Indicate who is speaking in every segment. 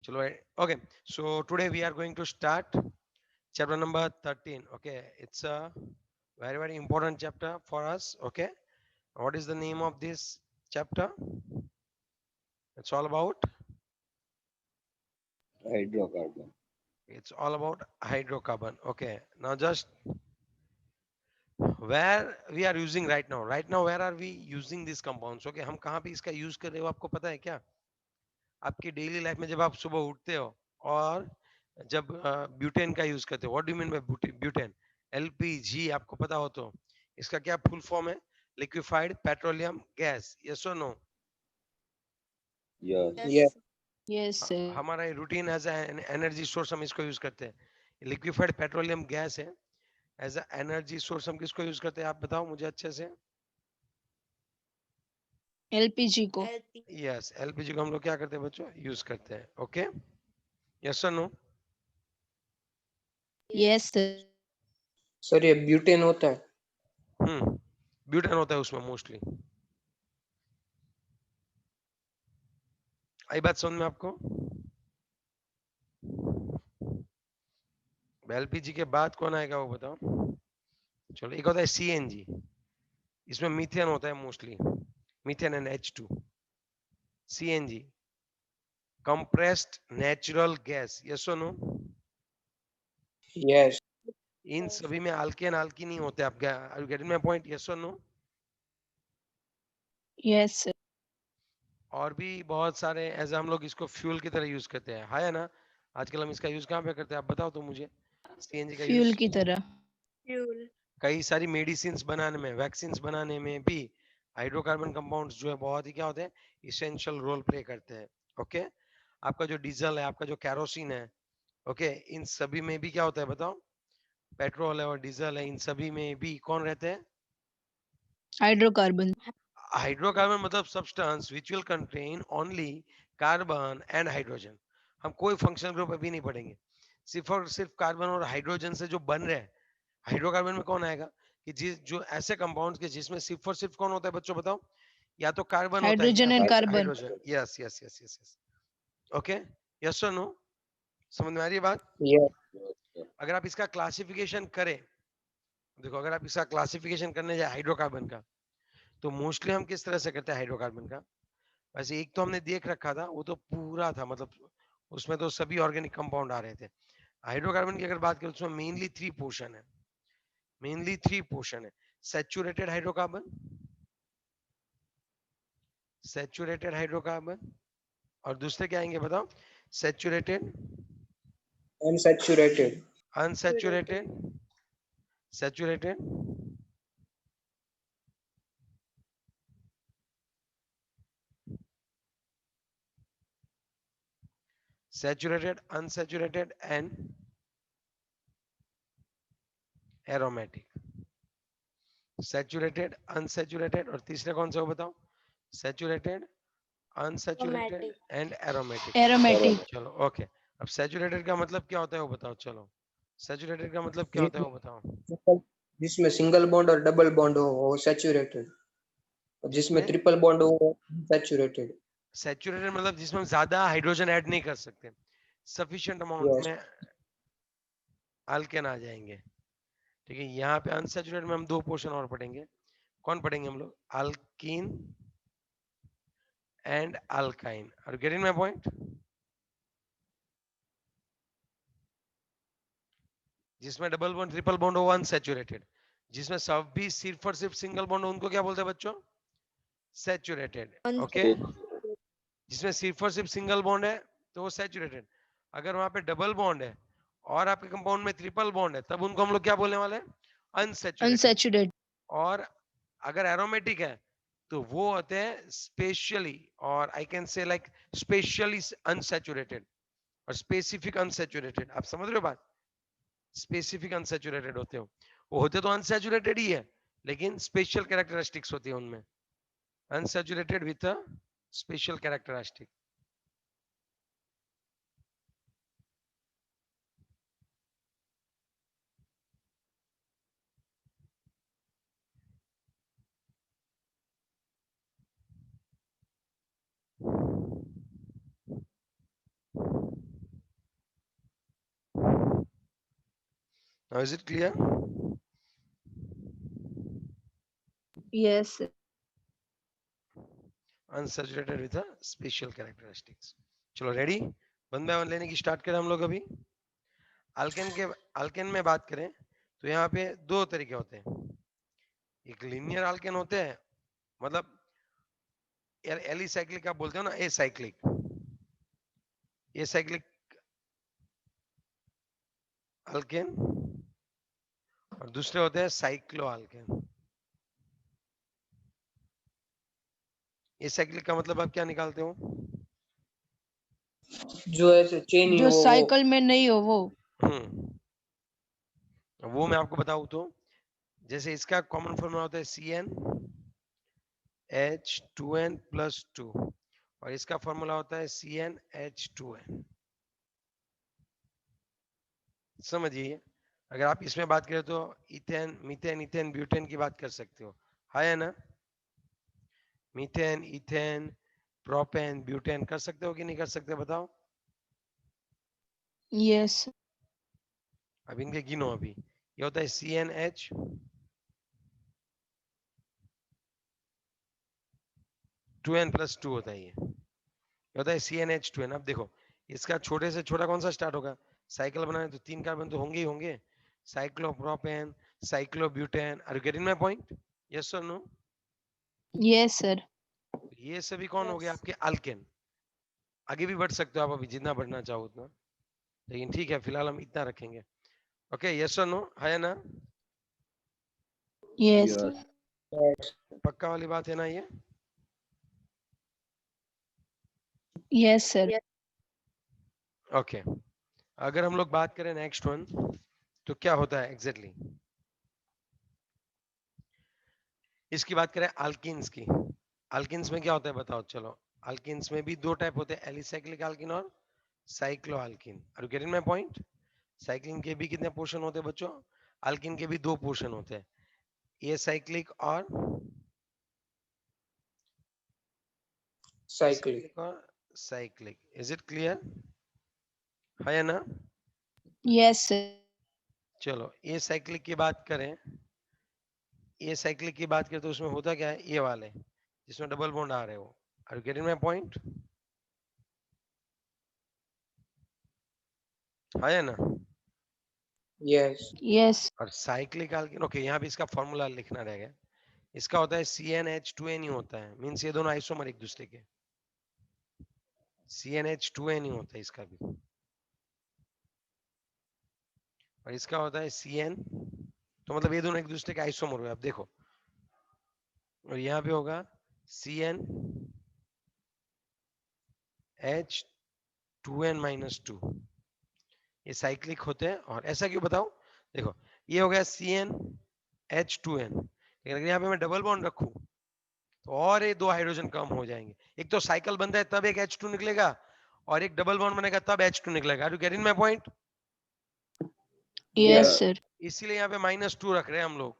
Speaker 1: चलो okay, so today we are going to start chapter number 13. Okay, it's a very very important chapter for us. Okay, what is the name of this chapter? It's all about
Speaker 2: hydrocarbon.
Speaker 1: it's all about hydrocarbon. Okay, now just where we are using right now where are we using these compounds? Okay, हम कहाँ पे इसका use कर रहे हो आपको पता है क्या? आपकी डेली लाइफ में जब आप सुबह उठते हो और जब ब्यूटेन का यूज करते हो, what do mean by butane? LPG आपको पता हो तो इसका क्या फुल फॉर्म है? लिक्विफाइड पेट्रोलियम गैस, यस और no?
Speaker 2: Yes.
Speaker 3: Yeah.
Speaker 4: Yes, sir.
Speaker 1: हमारा रूटीन एज एनर्जी सोर्स हम इसको यूज करते हैं। लिक्विफाइड पेट्रोलियम गैस है, एज अ एनर्जी सोर्स हम किसको यूज करते हैं आप बताओ मुझे अच्छे से।
Speaker 4: LPG को।
Speaker 3: LP.
Speaker 1: यस, एलपीजी को हम लोग क्या करते हैं बच्चों? यूज करते हैं। ओके, यस और नो?
Speaker 4: Yes, sir.
Speaker 3: सर ये ब्यूटेन होता है।
Speaker 1: ब्यूटेन होता है उसमें मोस्टली। आई बात समझ में आपको? एलपीजी के बाद कौन आएगा वो बताओ? चलो, एक होता है सीएनजी, इसमें मीथेन होता है mostly, methane and H2। CNG compressed natural gas, yes और नो?
Speaker 3: यस।
Speaker 1: इन सभी में अल्केन अल्कीन नहीं होते। आप गेटिंग माय पॉइंट? यस और नो?
Speaker 4: Yes, sir.
Speaker 1: और भी बहुत सारे ऐसे हम लोग इसको फ्यूल की तरह यूज करते हैं, है ना? आजकल हम इसका यूज कहाँ पे करते हैं आप बताओ तो मुझे, सीएनजी का
Speaker 4: फ्यूल
Speaker 1: यूज
Speaker 4: की तरह।
Speaker 3: फ्यूल।
Speaker 1: कई सारी मेडिसिन बनाने में, वैक्सीन बनाने में भी हाइड्रोकार्बन कंपाउंड्स जो है बहुत ही क्या होते हैं, इसेंशियल रोल प्ले करते हैं। ओके, आपका जो डीजल है, आपका जो कैरोसिन है, ओके, इन सभी में भी क्या होता है बताओ? पेट्रोल है और डीजल है, इन सभी में भी कौन रहते हैं?
Speaker 4: हाइड्रोकार्बन।
Speaker 1: हाइड्रोकार्बन मतलब substance which will contain only carbon and hydrogen. हम कोई फंक्शनल ग्रुप अभी नहीं पढ़ेंगे, सिर्फ और सिर्फ कार्बन और हाइड्रोजन से जो बन रहे हैं। हाइड्रोकार्बन में कौन आएगा? कि जिस जो ऐसे कंपाउंड्स के जिसमें सिर्फ और सिर्फ कौन होता है बच्चों बताओ? या तो कार्बन होता है या
Speaker 4: हाइड्रोजन
Speaker 1: तो
Speaker 4: and carbon.
Speaker 1: Hydrogen. Yes yes yes yes yes. Okay, yes और नो? समझ में आ रही है बात?
Speaker 3: यस।
Speaker 2: Yes, sir.
Speaker 1: अगर आप इसका क्लासिफिकेशन करें, देखो अगर आप इसका क्लासिफिकेशन करने जाए हाइड्रोकार्बन का, तो मोस्टली हम किस तरह से करते हैं हाइड्रोकार्बन का? वैसे एक तो हमने देख रखा था, वो तो पूरा था, मतलब उसमें तो सभी ऑर्गेनिक कंपाउंड आ रहे थे। हाइड्रोकार्बन की अगर बात करें तो उसमें मेनली थ्री पोर्शन है, मेनली थ्री पोर्शन है। सैचुरेटेड हाइड्रोकार्बन, सैचुरेटेड हाइड्रोकार्बन, और दूसरे क्या आएंगे बताओ? Saturated,
Speaker 3: unsaturated.
Speaker 1: Unsaturated, saturated, saturated, unsaturated and aromatic. Saturated, unsaturated, और तीसरा कौन सा हो बताओ? Saturated, unsaturated and aromatic.
Speaker 4: Aromatic.
Speaker 1: चलो ओके, अब सैचुरेटेड का मतलब क्या होता है वो बताओ? चलो, सैचुरेटेड का मतलब क्या होता है
Speaker 3: जिसमें
Speaker 1: वो बताओ?
Speaker 3: जिसमें सिंगल बॉन्ड और डबल बॉन्ड हो वो सैचुरेटेड, और जिसमें
Speaker 1: जिसमें
Speaker 3: ट्रिपल बॉन्ड हो वो अनसैचुरेटेड।
Speaker 1: सैचुरेटेड मतलब जिसमें हम ज्यादा हाइड्रोजन ऐड नहीं कर सकते, सफिशिएंट अमाउंट
Speaker 3: यस।
Speaker 1: में अल्केन आ जाएंगे। ठीक है, यहाँ पे अनसैचुरेटेड में हम दो पोर्शन और पढ़ेंगे। कौन पढ़ेंगे हम लोग? Alkene and alkyne. Are getting my point? जिसमें डबल बॉन्ड ट्रिपल बॉन्ड हो अनसैचुरेटेड, जिसमें सब भी सिर्फ और सिर्फ सिंगल बॉन्ड हो उनको क्या बोलते हैं बच्चों? सैचुरेटेड। ओके, जिसमें सिर्फ और सिर्फ सिंगल बॉन्ड है तो वो सैचुरेटेड। अगर वहां पे डबल बॉन्ड है और आपके कंपाउंड में ट्रिपल बॉन्ड है, तब उनको हम लोग क्या बोलने वाले हैं? अनसैचुरेटेड।
Speaker 4: अनसैचुरेटेड।
Speaker 1: और अगर एरोमेटिक है तो वो होते हैं स्पेशली, और I can say like specially unsaturated और स्पेसिफिक अनसैचुरेटेड। आप समझ रहे हो बात? स्पेसिफिक अनसैचुरेटेड होते हो, वो होते तो अनसैचुरेटेड ही है, लेकिन स्पेशल कैरेक्टरिस्टिक्स होती है उनमें, unsaturated with a special characteristic. Now is it clear?
Speaker 4: Yes, sir.
Speaker 1: Unsaturated with special characteristics. चलो रेडी, वन बाय वन लेने की स्टार्ट करें हम लोग. अभी अल्केन में बात करें तो यहाँ पे दो तरीके होते हैं. एक लीनियर अल्केन होते हैं, मतलब एलिसाइक्लिक आप बोलते हो ना, a cyclic. A cyclic alkane, और दूसरे होते हैं साइक्लो अल्केन. ए साइक्लिक का मतलब आप क्या निकालते हो?
Speaker 3: जो ऐसे चेन ही
Speaker 4: जो
Speaker 3: हो वो।
Speaker 4: साइकिल में नहीं हो वो.
Speaker 1: वो मैं आपको बताऊं तो, जैसे इसका कॉमन फॉर्मूला होता है CN H2n प्लस 2, और इसका फॉर्मूला होता है CN H2n. समझिए, अगर आप इसमें बात करें तो इथेन, मीथेन, इथेन, ब्यूटेन की बात कर सकते हो, है ना? मीथेन, इथेन, प्रोपेन, ब्यूटेन कर सकते हो कि नहीं कर सकते, बताओ.
Speaker 4: Yes, sir.
Speaker 1: अब इनके गिनो. अभी ये होता है CnH, 2n प्लस 2 होता है. ये होता है CnH2n. अब देखो, इसका छोटे से छोटा कौन सा स्टार्ट होगा? साइकिल बनाए तो 3 कार्बन तो होंगे ही होंगे. Cyclopropane, cyclobutane. Are you getting my point? Yes और नो?
Speaker 4: Yes, sir.
Speaker 1: ये सभी कौन हो गए आपके अल्केन. आगे भी बढ़ सकते हो आप, अभी जितना बढ़ना चाहो उतना, लेकिन ठीक है फिलहाल हम इतना रखेंगे. ओके, यस और नो, है ना?
Speaker 4: Yes, sir.
Speaker 3: Yes.
Speaker 1: पक्का वाली बात है ना ये?
Speaker 4: Yes, sir.
Speaker 1: ओके. अगर हम लोग बात करें नेक्स्ट वन, तो क्या होता है एग्जैक्टली exactly? इसकी बात करें अल्किन्स की. अल्किन्स में क्या होता है बताओ. चलो, अल्किन्स में भी दो टाइप होते हैं, एलिसाइक्लिक अल्किन और cyclo alkene. Are you getting my point? साइक्लिन के भी कितने पोर्शन होते हैं बच्चों? अल्किन के भी दो पोर्शन होते हैं, ए साइक्लिक और
Speaker 3: Cyclic.
Speaker 1: Cyclic. Is it clear, है ना?
Speaker 4: Yes, sir.
Speaker 1: चलो, ए साइक्लिक की बात करें. ए साइक्लिक की बात करें तो उसमें होता क्या है, ये वाले जिसमें डबल बॉन्ड आ रहे हो. Are you getting my point, है ना?
Speaker 3: Yes.
Speaker 4: Yes.
Speaker 1: और साइक्लिक अल्किन, ओके, यहाँ भी इसका फॉर्मूला लिखना रह गया. इसका होता है CnH2n ही होता है, मीन्स ये दोनों आइसोमर एक दूसरे के. CnH2n ही होता है इसका भी. और इसका होता है CN, तो मतलब ये दोनों एक दूसरे के आइसोमर हुए. आप देखो, और यहाँ पे होगा CnH2n माइनस 2. ये साइक्लिक होते हैं. और ऐसा क्यों बताओ, देखो, ये हो गया CnH2n, लेकिन अगर यहाँ पे मैं डबल बॉन्ड रखूं तो और ये दो हाइड्रोजन कम हो जाएंगे. एक तो साइकिल बनता है तब एक H2 निकलेगा, और एक डबल बॉन्ड बनेगा तब H2 निकलेगा. Are you getting my point?
Speaker 4: Yes,
Speaker 3: Yeah.
Speaker 4: sir.
Speaker 1: इसीलिए यहाँ पे -2 रख रहे हैं हम लोग.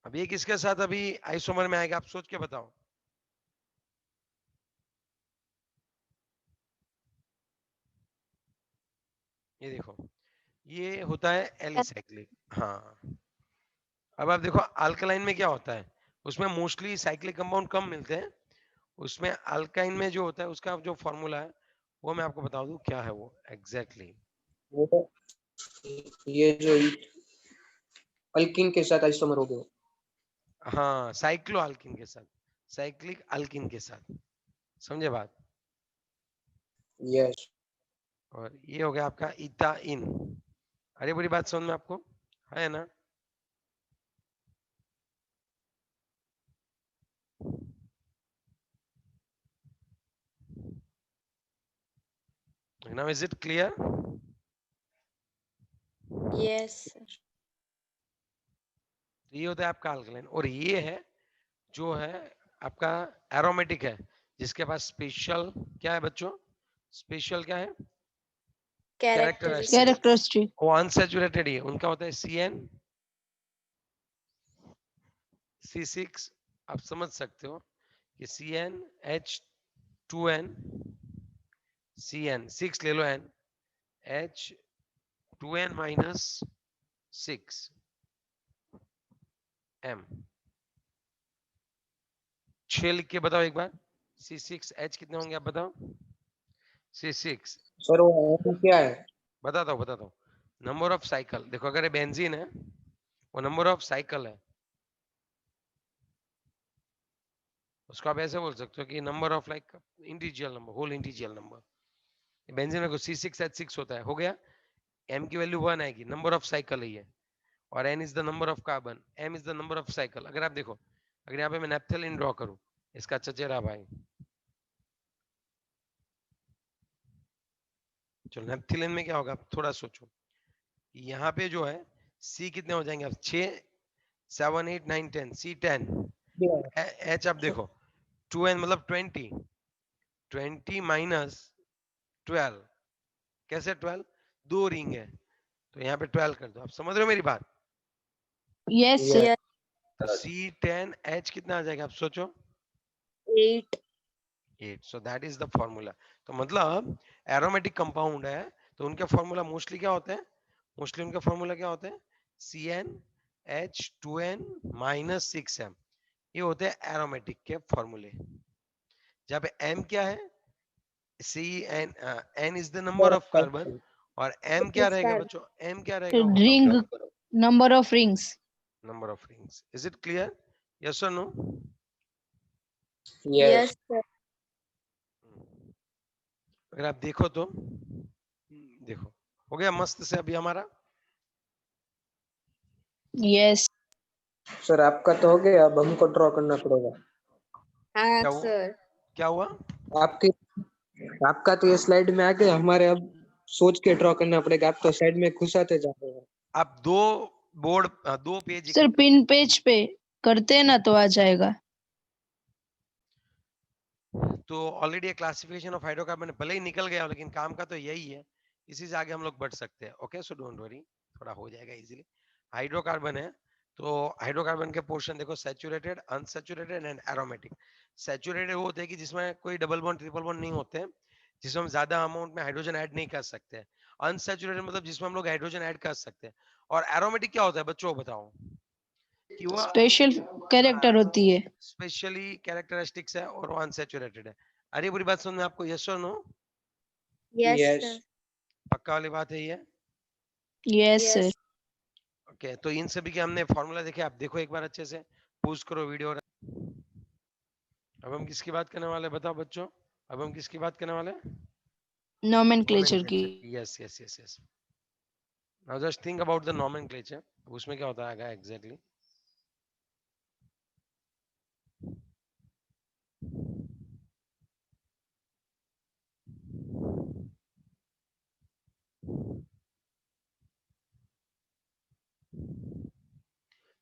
Speaker 1: अब ये किसके साथ अभी आइसोमर में आएगा, आप सोच के बताओ. ये देखो, ये होता है एलिसाइक्लिक. हाँ. अब आप देखो अल्कलाइन में क्या होता है, उसमें मोस्टली साइक्लिक कंपाउंड कम मिलते हैं. उसमें अल्काइन में जो होता है उसका जो फॉर्मूला है वो मैं आपको बता दूं क्या है वो एग्जैक्टली exactly.
Speaker 3: वो ये जो अल्किन के साथ आइसोमर हो गए.
Speaker 1: हाँ, साइक्लो अल्किन के साथ, साइक्लिक अल्किन के साथ. समझे बात?
Speaker 3: Yes.
Speaker 1: और ये हो गया आपका इथाइन. अरे बुरी बात समझ में आपको, है ना? Now is it clear?
Speaker 2: Yes, sir.
Speaker 1: तो ये होता है आपका अल्कलाइन. और ये है जो है आपका एरोमेटिक है, जिसके पास स्पेशल क्या है बच्चों, स्पेशल क्या है, कैरेक्टरिस्टिक.
Speaker 2: Characteristics.
Speaker 4: Characteristic.
Speaker 1: वो अनसैचुरेटेड ही है, उनका होता है CN C6. आप समझ सकते हो कि CnH2n CN 6 ले लो N H2N minus 6 M 6 लिख के बताओ एक बार C6H कितने होंगे आप बताओ C6
Speaker 3: सर वो M क्या है?
Speaker 1: बताता हूँ नंबर ऑफ साइकिल देखो अगर ये बेंजीन है वो नंबर ऑफ साइकिल है उसको आप ऐसे बोल सकते हो कि number of like integer number whole integer number benzene में C6H6 होता है हो गया M की वैल्यू 1 आएगी नंबर ऑफ साइकिल ही है और N is the number of carbon M is the number of cycle अगर आप देखो अगर यहाँ पे मैं नेप्थेलिन ड्रॉ करूं इसका अच्छा चेहरा भाई चलो नेप्थेलिन में क्या होगा थोड़ा सोचो यहाँ पे जो है C कितने हो जाएंगे अब 6 7 8 9 10 C10 H आप देखो 2N मतलब 20 माइनस 12 कैसे 12 दो रिंग है तो यहाँ पे 12 कर दो आप समझ रहे हो मेरी बात
Speaker 4: Yes, sir.
Speaker 3: Yes.
Speaker 1: तो C10H कितना आ जाएगा आप सोचो
Speaker 2: 8.
Speaker 1: 8 so that is the formula तो मतलब एरोमेटिक कंपाउंड है तो उनके फॉर्मूला मोस्टली क्या होते हैं मोस्टली उनके फॉर्मूला क्या होते हैं CnH2n माइनस 6m ये होते हैं एरोमेटिक के फॉर्मूले जहाँ पे M क्या है N is the number of carbon और M क्या रहेगा बच्चों M क्या रहेगा वो बताओ
Speaker 4: Ring, number of rings.
Speaker 1: Number of rings is it clear yes और नो
Speaker 3: Yes.
Speaker 2: Yes, sir.
Speaker 1: अगर आप देखो तो देखो हो गया मस्त से अभी हमारा
Speaker 4: Yes.
Speaker 3: सर आपका तो हो गया अब हमको ड्रॉ करना पड़ेगा
Speaker 2: हाँ
Speaker 1: क्या हुआ
Speaker 2: सर.
Speaker 1: क्या हुआ
Speaker 3: आपके आपका तो ये स्लाइड में आ गया हमारे अब सोच के ड्रॉ करना पड़ेगा आप तो साइड में घुसाते जा रहे हैं
Speaker 1: आप दो बोर्ड दो पेज
Speaker 4: सर पिन पेज पे करते हैं ना तो आ जाएगा
Speaker 1: तो ऑलरेडी एक क्लासिफिकेशन ऑफ हाइड्रोकार्बन भले ही निकल गया लेकिन काम का तो यही है इसी से आगे हम लोग बढ़ सकते हैं ओके सो डोंट वरी थोड़ा हो जाएगा इजीली हाइड्रोकार्बन है तो हाइड्रोकार्बन के पोर्शन देखो saturated unsaturated and aromatic saturated वो होते हैं कि जिसमें कोई डबल बॉन्ड ट्रिपल बॉन्ड नहीं होते हैं जिसमें हम ज्यादा अमाउंट में हाइड्रोजन ऐड नहीं कर सकते अनसैचुरेटेड मतलब जिसमें हम लोग हाइड्रोजन ऐड कर सकते हैं और एरोमेटिक क्या होता है बच्चों बताओ कि वो
Speaker 4: स्पेशल कैरेक्टर होती है
Speaker 1: स्पेशली कैरेक्टरिस्टिक्स है और वो अनसैचुरेटेड है अरे पूरी बात सुनना आपको यस और नो
Speaker 2: Yes,
Speaker 3: Yes.
Speaker 2: sir.
Speaker 1: पक्का वाली बात है ये
Speaker 4: यस
Speaker 2: Yes.
Speaker 4: सर
Speaker 1: ओके तो इन सभी के हमने फॉर्मूला देखे आप देखो एक बार अच्छे से पूछ करो वीडियो अब हम किसकी बात करने वाले हैं बताओ बच्चों अब हम किसकी बात करने वाले हैं
Speaker 4: नोमेनक्लेचर की
Speaker 1: yes yes yes yes now just think about the nomenclature उसमें क्या होता है एग्जैक्टली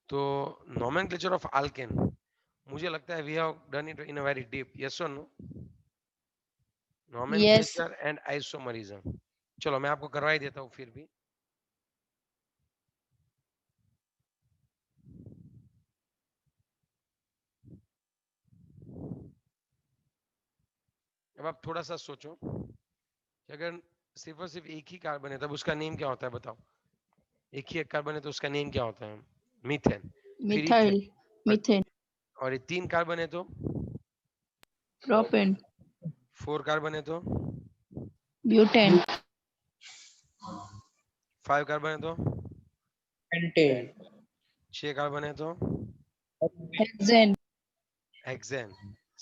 Speaker 1: तो नोमेनक्लेचर ऑफ अल्केन मुझे लगता है we have done it in a very deep yes और नो नोमेनक्लेचर एंड आइसोमरिज्म चलो मैं आपको करवा ही देता हूँ फिर भी अब आप थोड़ा सा सोचो कि अगर सिर्फ और सिर्फ एक ही कार्बन है तब उसका नेम क्या होता है बताओ एक ही एक कार्बन है तो उसका नेम क्या होता है मीथेन फिर
Speaker 4: मिथाइल मीथेन
Speaker 1: और ये 3 कार्बन है तो
Speaker 4: प्रोपेन
Speaker 1: 4 कार्बन है तो
Speaker 4: ब्यूटेन
Speaker 1: 5 कार्बन है तो
Speaker 3: Pentane.
Speaker 1: 6 कार्बन है तो
Speaker 4: हेक्सेन
Speaker 1: हेक्सेन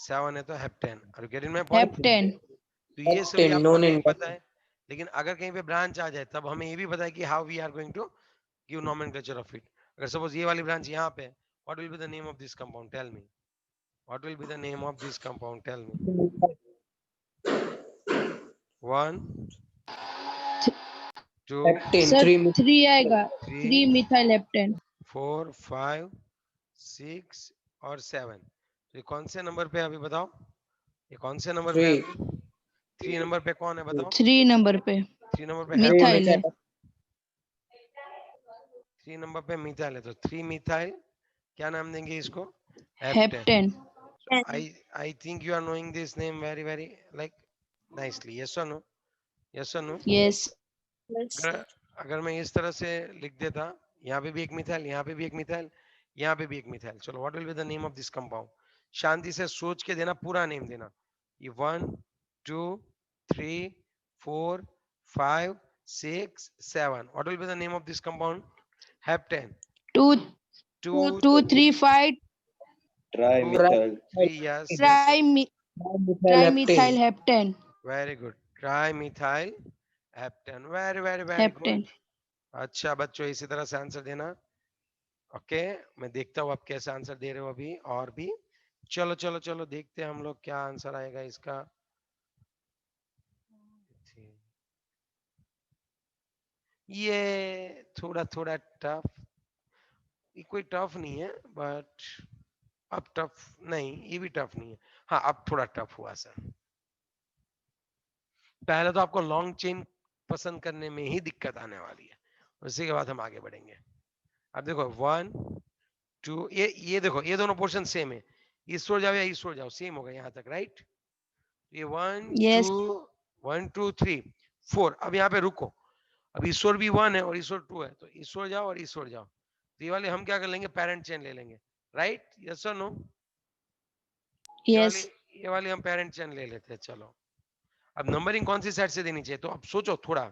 Speaker 1: 7 है तो हेप्टेन और गेटिंग माय पॉइंट
Speaker 4: हेप्टेन
Speaker 1: तो ये सभी
Speaker 3: Octane,
Speaker 1: आपको
Speaker 3: known
Speaker 1: नेम
Speaker 3: in
Speaker 1: पता है लेकिन अगर कहीं पे ब्रांच आ जाए तब हमें ये भी पता है कि how we are going to give nomenclature of it अगर सपोज ये वाली ब्रांच यहाँ पे what will be the name of this compound tell me what will be the name of this compound tell me 1 2
Speaker 3: heptane,
Speaker 4: sir
Speaker 3: 3
Speaker 4: three आएगा
Speaker 1: 3
Speaker 4: three methyl heptane
Speaker 1: 4 5 6 और 7 तो ये कौन से नंबर पे है अभी बताओ ये कौन से नंबर पे है
Speaker 3: 3.
Speaker 1: अभी 3 नंबर पे कौन है बताओ
Speaker 4: थ्री नंबर पे
Speaker 1: 3 नंबर पे
Speaker 4: मिथाइल है
Speaker 1: 3 नंबर पे मिथाइल है तो 3 मिथाइल क्या नाम देंगे इसको heptane
Speaker 4: heptane
Speaker 1: I think you are knowing this name very like nicely, yes और नो, यस और नो।
Speaker 4: Yes.
Speaker 2: Yes.
Speaker 1: अगर अगर मैं इस तरह से लिख देता, यहाँ पे भी एक मिथाइल, यहाँ पे भी एक मिथाइल, यहाँ पे भी एक मिथाइल, चलो what will be the name of this compound? शांति से सोच के देना, पूरा नेम देना। ये 1 2 3 4 5 6 7, what will be the name of this compound? Heptane.
Speaker 4: 2,
Speaker 1: 2
Speaker 4: 2, 3, 5.
Speaker 5: Trimethyl.
Speaker 1: 3, yes yes,
Speaker 4: Trimethyl
Speaker 3: Trimethyl
Speaker 4: heptane.
Speaker 1: very good, trimethyl heptane, very
Speaker 4: Heptane.
Speaker 1: good। अच्छा बच्चों, इसी तरह से आंसर देना। ओके, मैं देखता हूँ आप कैसे आंसर दे रहे हो अभी और भी। चलो चलो चलो देखते हैं हम लोग क्या आंसर आएगा इसका। ये थोड़ा थोड़ा टफ, ये कोई टफ नहीं है, बट अब टफ नहीं, ये भी टफ नहीं है। हाँ, अब थोड़ा टफ हुआ सर। पहले तो आपको लॉन्ग चेन पसंद करने में ही दिक्कत आने वाली है, उसी के बाद हम आगे बढ़ेंगे। अब देखो 1 2, ये देखो, ये दोनों पोर्शन सेम है, ईस्ट ओर जाओ या ईस्ट ओर जाओ सेम होगा यहाँ तक, राइट? ये 1
Speaker 4: Yes.
Speaker 1: 2 3 4, अब यहाँ पे रुको। अब ईश्वर भी 1 है और ईश्वर 2 है, तो ईश्वर जाओ और ईश्वर जाओ, तो ये वाले हम क्या कर लेंगे, पेरेंट चेन ले लेंगे, राइट? यस और नो?
Speaker 4: Yes.
Speaker 1: ये वाली हम पेरेंट चेन ले लेते हैं। चलो, अब नंबरिंग कौन सी साइड से देनी चाहिए, तो अब सोचो थोड़ा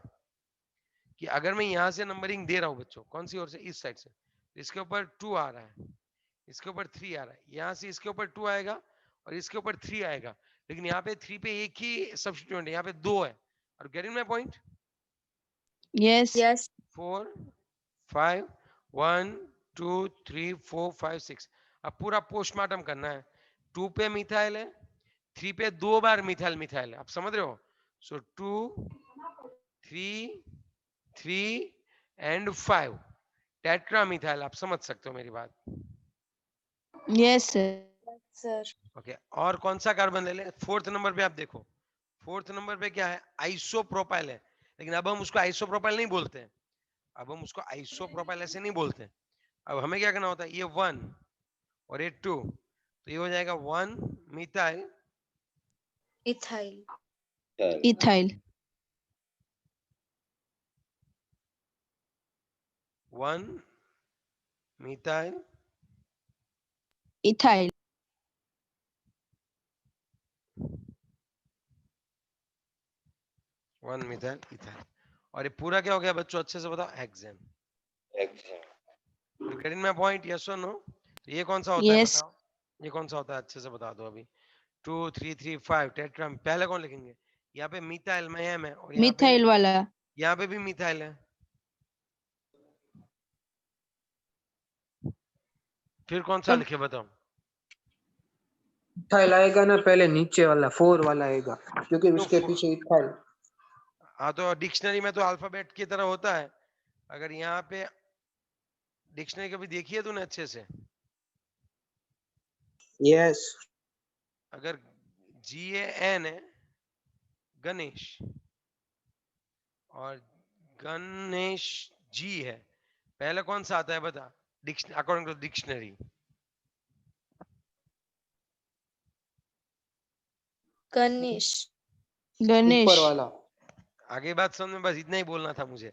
Speaker 1: कि अगर मैं यहाँ से नंबरिंग दे रहा हूँ बच्चों, कौन सी ओर से, इस साइड से, तो इसके ऊपर 2 आ रहा है, इसके ऊपर 3 आ रहा है, यहाँ से इसके ऊपर 2 आएगा और इसके ऊपर 3 आएगा, लेकिन यहाँ पे 3 पे एक ही सब्स्टिट्यूएंट है, यहाँ पे 2 है। और getting my point?
Speaker 4: Yes.
Speaker 2: Yes.
Speaker 1: 4 5 1 2 3 4 5 6, अब पूरा पोस्टमार्टम करना है। 2 पे मिथाइल है, 3 पे 2 बार मिथाइल मिथाइल है, आप समझ रहे हो? सो 2 3 3 एंड 5 टेट्रा मिथाइल, आप समझ सकते हो मेरी बात?
Speaker 4: Yes, sir.
Speaker 2: Sir.
Speaker 1: ओके, और कौन सा कार्बन ले ले? 4th नंबर पे आप देखो, 4th नंबर पे क्या है, आइसोप्रोपाइल है, लेकिन अब हम उसको आइसोप्रोपाइल नहीं बोलते हैं, अब हम उसको आइसोप्रोपाइल ऐसे नहीं बोलते हैं। अब हमें क्या करना होता है, ये 1 और ये 2, तो ये हो जाएगा 1 methyl
Speaker 2: Ethyl.
Speaker 4: Ethyl.
Speaker 1: 1 methyl
Speaker 4: Ethyl.
Speaker 1: 1 methyl ethyl, और ये पूरा क्या हो गया बच्चों, अच्छे से बताओ, hexane. You getting my point? Yes और नो? तो ये कौन सा होता है
Speaker 4: Yes.
Speaker 1: बताओ, ये कौन सा होता है, अच्छे से बता दो अभी। 2 3 3 5 टेट्रा, पहले कौन लिखेंगे? यहाँ पे मिथाइल में एम है और
Speaker 4: Methyl वाला.
Speaker 1: यहाँ पे भी मिथाइल है, फिर कौन सा
Speaker 3: तब
Speaker 1: लिखे बताओ?
Speaker 3: इथाइल आएगा ना, पहले नीचे वाला 4 वाला आएगा, क्योंकि
Speaker 1: तो
Speaker 3: उसके पीछे इथाइल।
Speaker 1: हाँ, तो डिक्शनरी में तो अल्फाबेट की तरह होता है। अगर यहाँ पे डिक्शनरी कभी देखी है तूने अच्छे से?
Speaker 3: यस।
Speaker 1: अगर GAN है गणेश और गणेश जी है, पहले कौन सा आता है बता, according to dictionary?
Speaker 2: Ganesh.
Speaker 4: Ganesh.
Speaker 3: ऊपर वाला।
Speaker 1: आगे बात समझ में, बस इतना ही बोलना था मुझे।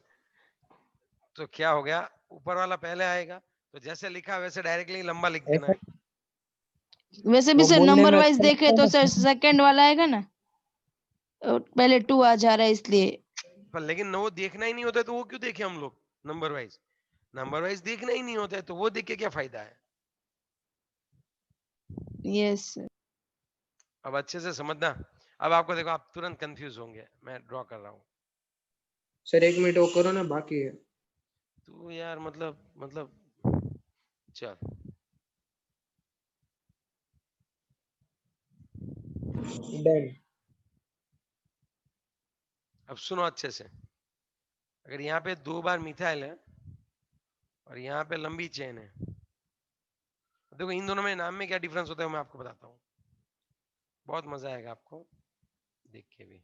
Speaker 1: तो क्या हो गया, ऊपर वाला पहले आएगा, तो जैसे लिखा वैसे डायरेक्टली लंबा लिख देना
Speaker 3: ऐसा
Speaker 1: है।
Speaker 4: वैसे भी
Speaker 3: वो
Speaker 4: सर
Speaker 3: बोलने
Speaker 4: नंबर
Speaker 3: में
Speaker 4: वाइज
Speaker 3: अच्छा
Speaker 4: देखे
Speaker 3: लगता
Speaker 4: तो
Speaker 3: है
Speaker 4: सर
Speaker 3: ना।
Speaker 4: सेकंड वाला आएगा ना, और पहले 2 आ जा रहा है इसलिए।
Speaker 1: पर लेकिन वो देखना ही नहीं होता है, तो वो क्यों देखे हम लोग नंबर वाइज? नंबर वाइज देखना ही नहीं होता है, तो वो देख के क्या फायदा है?
Speaker 4: Yes, sir.
Speaker 1: अब अच्छे से समझना। अब आपको देखो, आप तुरंत कंफ्यूज होंगे, मैं ड्रॉ कर रहा हूँ।
Speaker 3: सर 1 मिनट वो करो ना, बाकी है।
Speaker 1: तू यार मतलब चल,
Speaker 3: डन।
Speaker 1: अब सुनो अच्छे से। अगर यहाँ पे 2 बार मिथाइल है और यहाँ पे लंबी चेन है, देखो इन दोनों में नाम में क्या डिफरेंस होता है मैं आपको बताता हूँ, बहुत मजा आएगा आपको देख के भी।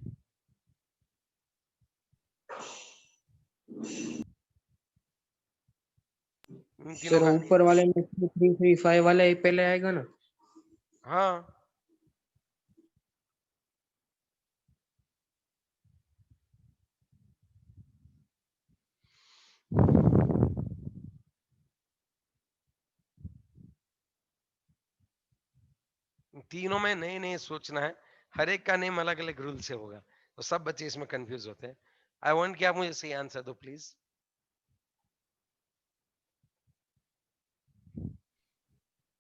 Speaker 1: इन तीनों
Speaker 3: सर
Speaker 1: का,
Speaker 3: ऊपर वाले में 2 3 3 5 वाला ही पहले आएगा ना?
Speaker 1: हाँ तीनों में नए नए सोचना है, हर एक का नेम अलग अलग रूल से होगा, तो सब बच्चे इसमें कंफ्यूज होते हैं। आई वांट कि आप मुझे सही आंसर दो प्लीज।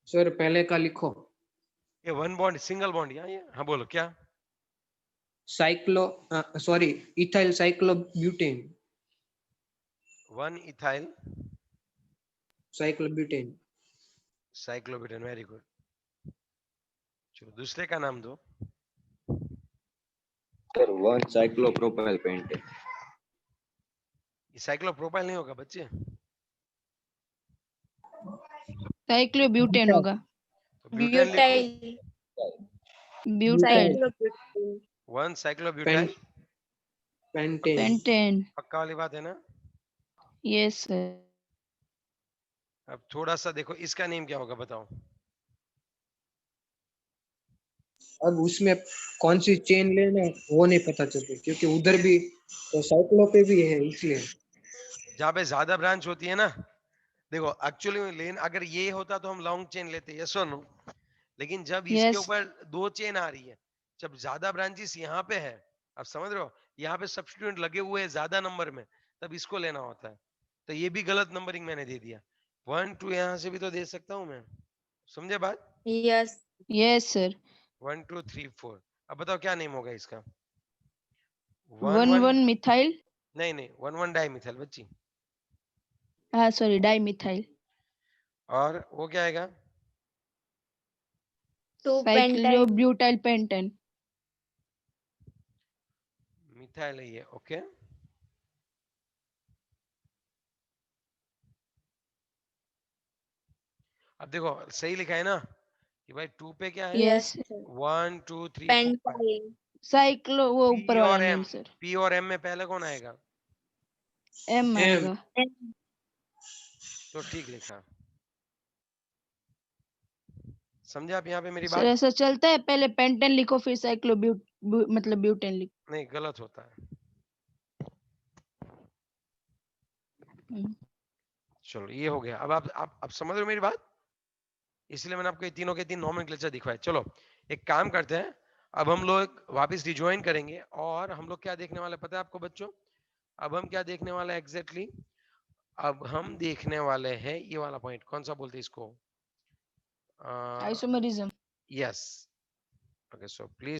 Speaker 3: सर पहले का लिखो।
Speaker 1: ये वन बॉन्ड सिंगल बॉन्ड, ये हाँ बोलो क्या।
Speaker 3: Cyclo sorry ethyl cyclobutane.
Speaker 1: One ethyl
Speaker 3: cyclobutane.
Speaker 1: Cyclobutane, very good. चलो दूसरे का नाम दो।
Speaker 5: Sir 1 cyclopropyl pentane.
Speaker 1: ये साइक्लोप्रोपाइल नहीं होगा बच्चे,
Speaker 4: साइक्लोब्यूटेन होगा।
Speaker 1: तो ब्यूटेन लिखो।
Speaker 2: Butyl
Speaker 4: butyl.
Speaker 2: Cyclobutane
Speaker 1: one साइक्लोब्यूटाइल,
Speaker 3: pentane.
Speaker 4: Pentane.
Speaker 1: पक्का वाली बात है ना।
Speaker 4: Yes sir.
Speaker 1: अब थोड़ा सा देखो इसका नेम क्या होगा बताओ।
Speaker 3: अब उसमें कौन सी चेन लेना वो नहीं पता चलती, क्योंकि उधर भी तो साइक्लो पे भी है इसलिए।
Speaker 1: जहाँ पे ज्यादा ब्रांच होती है ना, देखो एक्चुअली में लेन अगर ये होता तो हम लॉन्ग चेन लेते, यस और नो। लेकिन जब इसके
Speaker 4: यस।
Speaker 1: ऊपर दो चेन आ रही है, जब ज्यादा ब्रांचेस यहाँ पे है, आप समझ रहे हो, यहाँ पे सब्स्टिट्यूएंट लगे हुए हैं ज्यादा नंबर में, तब इसको लेना होता है। तो ये भी गलत नंबरिंग मैंने दे दिया। 1 2 यहाँ से भी तो दे सकता हूँ मैं, समझे बात।
Speaker 2: Yes
Speaker 4: yes sir.
Speaker 1: 1 2 3 4। अब बताओ क्या नेम होगा इसका। 1
Speaker 4: वन
Speaker 1: 1
Speaker 4: वन मिथाइल।
Speaker 1: नहीं नहीं 1 1 डाई मिथाइल बच्ची।
Speaker 4: हाँ सॉरी डाई मिथाइल।
Speaker 1: और वो क्या आएगा।
Speaker 2: 2 पेंटाइल
Speaker 4: साइक्लोब्यूटाइल पेंटेन।
Speaker 1: मिथाइल है ये, ओके। अब देखो सही लिखा है ना कि भाई 2 पे क्या है।
Speaker 4: यस।
Speaker 1: 1 2 3 4 5।
Speaker 2: पेंटाइल
Speaker 4: साइक्लो वो
Speaker 1: पी
Speaker 4: ऊपर वाला
Speaker 1: और
Speaker 4: नेम
Speaker 1: एम,
Speaker 4: सर।
Speaker 1: पी और एम में पहले कौन आएगा।
Speaker 4: M
Speaker 3: M.
Speaker 4: आएगा।
Speaker 1: तो ठीक लिखा, समझे आप यहाँ पे मेरी
Speaker 4: सर
Speaker 1: बात।
Speaker 4: ऐसा चलता है, पहले पेंटेन लिखो फिर मतलब ब्यूटेन लिखो।
Speaker 1: नहीं गलत होता है। चलो ये हो गया। अब आप समझ रहे हो मेरी बात, इसलिए मैंने आपको ये तीनों के तीन नॉमेनक्लेचर दिखवाए। चलो एक काम करते हैं, अब हम लोग वापस रिज्वाइन करेंगे और हम लोग क्या देखने वाले पता है आपको बच्चों। अब हम क्या देखने वाले हैं एग्जैक्टली, अब हम देखने वाले हैं ये वाला पॉइंट, कौन सा बोलते हैं इसको,
Speaker 4: isomerism.
Speaker 1: Yes. Okay so please